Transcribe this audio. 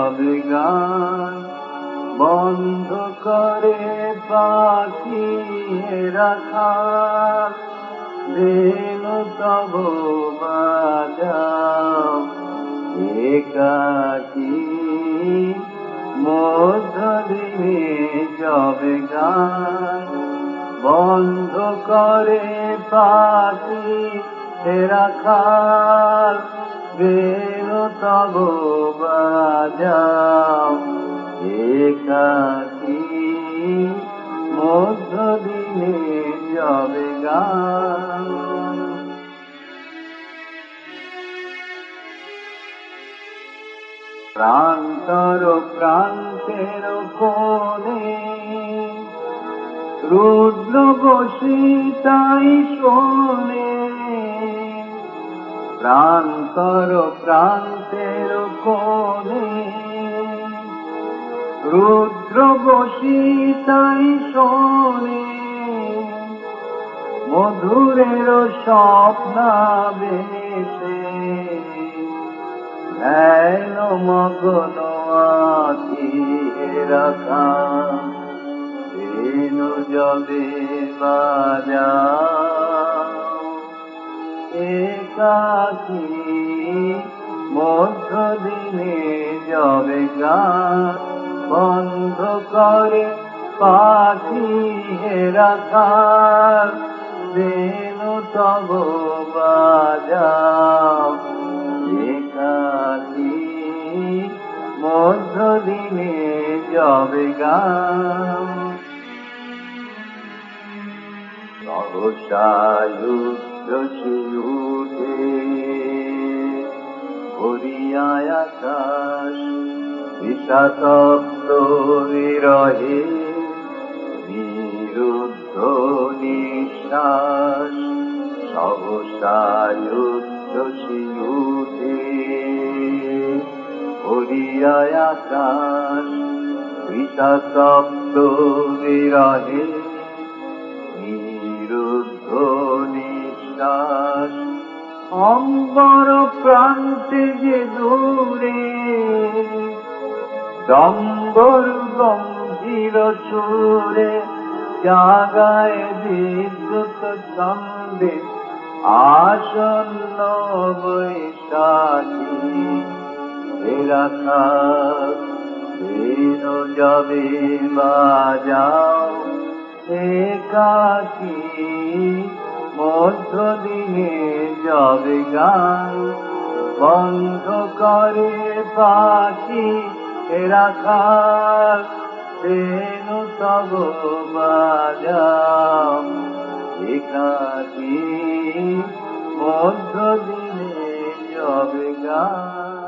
যাবে গান বন্ধ করে পাখি রাখা বেনু তব বাজাও একাকী মধ্যদিনে যাবে গান বন্ধ করে পাখি রাখাল বেনু তব বাজাও একাকী মধ্যদিনে যাবে গান। প্রান্তর প্রান্তের কোণে রুদ্র বসি তাই শোনে প্রান্তর প্রান্তের কোণে রুদ্র বসি তাই শোনে মধুরের স্বপ্নাবেশে ধ্যান মগ্ন আখি রাখা বেনু যাবে বাজাও একাকী মধ্যদিনে যাবে গান বন্ধ করে পাখি রাখাল বেনু তব বাজাও একাকী মধ্যদিনে যাবে গান। সহসায়ুদ্ধি উঠে ভরিয়ায় আকাশ বিষাক্ত বিরহে নিরুদ্ধ নিঃশ্বাস সহসায়ুদ্ধি উঠে ভরিয়ায় আকাশ বিষাক্ত বিরহে নিরুদ্ধ নিঃশ্বাস অম্বর প্রান্তে যে দূরে ডম্বর গম্ভীর সুরে জাগায় বিদ্যুৎ ছন্দে আসন্ন বৈশাখী রাখা বেনু যাবে বাজাও একাকী মধ্যদিনে যাবে গান বন্ধ করে পাখি রাখাল বেনু তব বাজাও একাকী মধ্যদিনে যাবে গান।